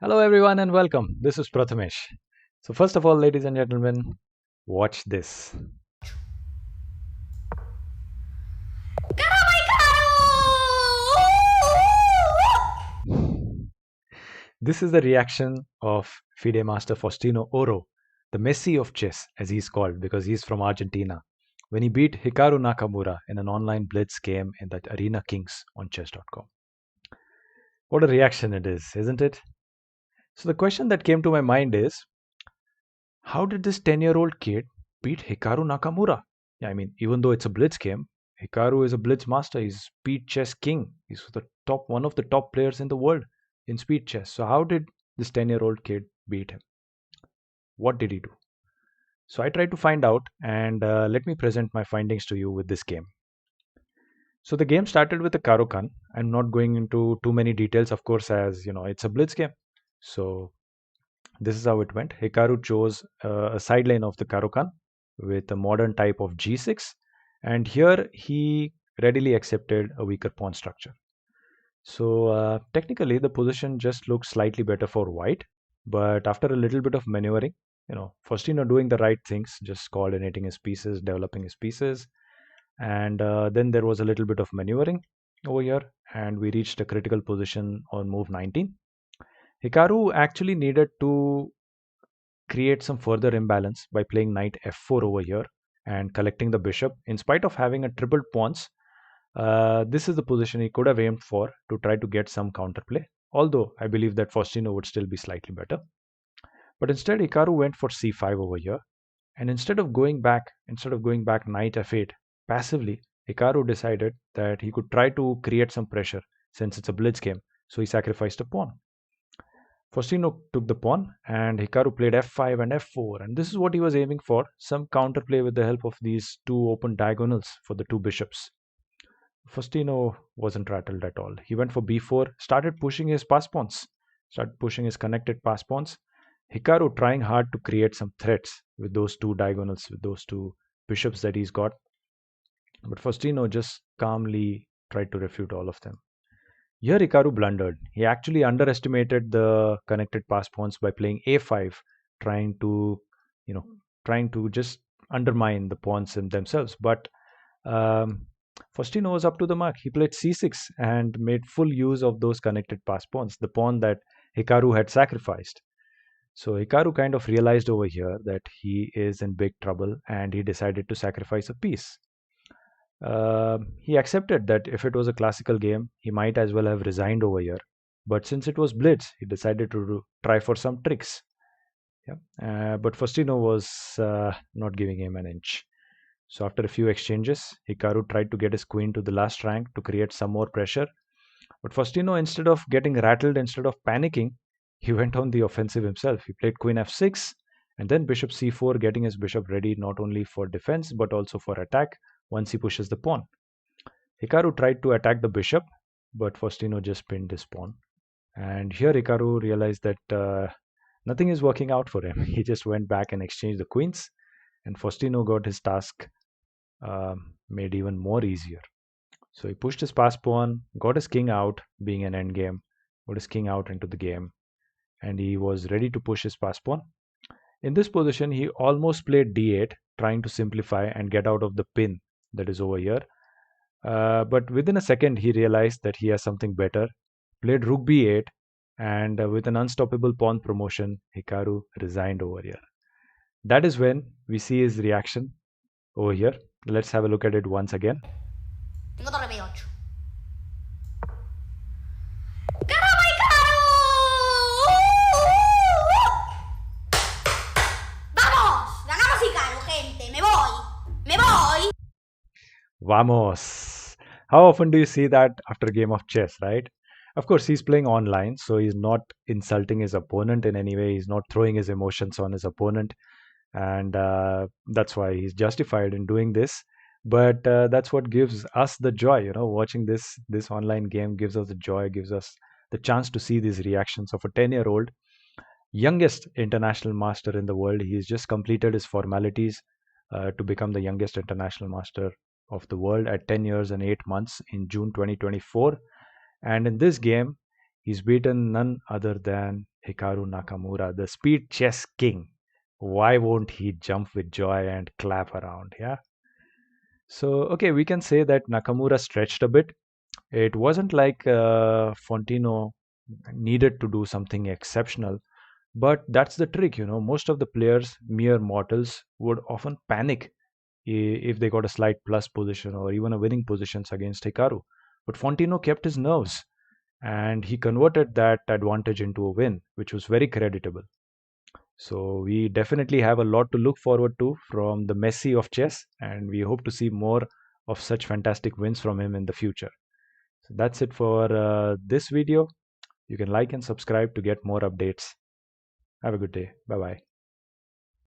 Hello, everyone, and welcome. This is Prathamesh. So, first of all, ladies and gentlemen, watch this. This is the reaction of FIDE master Faustino Oro, the Messi of chess, as he's called because he's from Argentina, when he beat Hikaru Nakamura in an online blitz game in the Arena Kings on chess.com. What a reaction it is, isn't it? So, the question that came to my mind is, how did this 10-year-old kid beat Hikaru Nakamura? Yeah, I mean, even though it's a blitz game, Hikaru is a blitz master. He's speed chess king. He's one of the top players in the world in speed chess. So how did this 10-year-old kid beat him? What did he do? So I tried to find out, and let me present my findings to you with this game. So the game started with a Karokan. I'm not going into too many details, of course, as you know, it's a blitz game. So this is how it went. Hikaru chose a sideline of the Karokan with a modern type of G6, and here he readily accepted a weaker pawn structure. So technically, the position just looks slightly better for white, but after a little bit of maneuvering, Faustino doing the right things, just coordinating his pieces, developing his pieces, and then there was a little bit of maneuvering over here, and we reached a critical position on move 19. Hikaru actually needed to create some further imbalance by playing knight f4 over here and collecting the bishop. In spite of having a triple pawns, this is the position he could have aimed for to try to get some counterplay. Although I believe that Faustino would still be slightly better. But instead, Hikaru went for c5 over here. And instead of going back knight f8 passively, Hikaru decided that he could try to create some pressure since it's a blitz game. So he sacrificed a pawn. Faustino took the pawn and Hikaru played f5 and f4, and this is what he was aiming for, some counterplay with the help of these two open diagonals for the two bishops. Faustino wasn't rattled at all. He went for b4, started pushing his connected pass pawns. Hikaru trying hard to create some threats with those two diagonals, with those two bishops that he's got. But Faustino just calmly tried to refute all of them. Here Hikaru blundered. He actually underestimated the connected pass pawns by playing a5, trying to, trying to just undermine the pawns themselves. But Faustino was up to the mark. He played c6 and made full use of those connected pass pawns, the pawn that Hikaru had sacrificed. So Hikaru kind of realized over here that he is in big trouble and he decided to sacrifice a piece. He accepted that if it was a classical game, he might as well have resigned over here. But since it was blitz, he decided to try for some tricks. Yeah. But Faustino was not giving him an inch. So after a few exchanges, Hikaru tried to get his queen to the last rank to create some more pressure. But Faustino, instead of getting rattled, instead of panicking, he went on the offensive himself. He played queen f6 and then bishop c4, getting his bishop ready not only for defense but also for attack once he pushes the pawn. Hikaru tried to attack the bishop, but Faustino just pinned his pawn. And here Hikaru realized that nothing is working out for him. He just went back and exchanged the queens, and Faustino got his task made even more easier. So he pushed his pass pawn, got his king out, being an endgame, got his king out into the game, and he was ready to push his pass pawn. In this position, he almost played d8, trying to simplify and get out of the pin that is over here. But within a second, he realized that he has something better, played rook b8, and with an unstoppable pawn promotion, Hikaru resigned over here. That is when we see his reaction over here. Let's have a look at it once again. Tengo torre b8. Vamos! How often do you see that after a game of chess, right? Of course, he's playing online, so he's not insulting his opponent in any way. He's not throwing his emotions on his opponent, and that's why he's justified in doing this. But that's what gives us the joy, watching this online game gives us the joy, gives us the chance to see these reactions of a 10-year-old, youngest international master in the world. He's just completed his formalities to become the youngest international master of the world at 10 years and 8 months in June 2024. And in this game, he's beaten none other than Hikaru Nakamura, the speed chess king. Why won't he jump with joy and clap around? Yeah. So, okay, we can say that Nakamura stretched a bit. It wasn't like Fontino needed to do something exceptional, but that's the trick, you know. Most of the players, mere mortals, would often panic if they got a slight plus position or even a winning positions against Hikaru. But Fontino kept his nerves and he converted that advantage into a win, which was very creditable. So we definitely have a lot to look forward to from the Messi of chess, and we hope to see more of such fantastic wins from him in the future. So that's it for this video. You can like and subscribe to get more updates. Have a good day. Bye bye.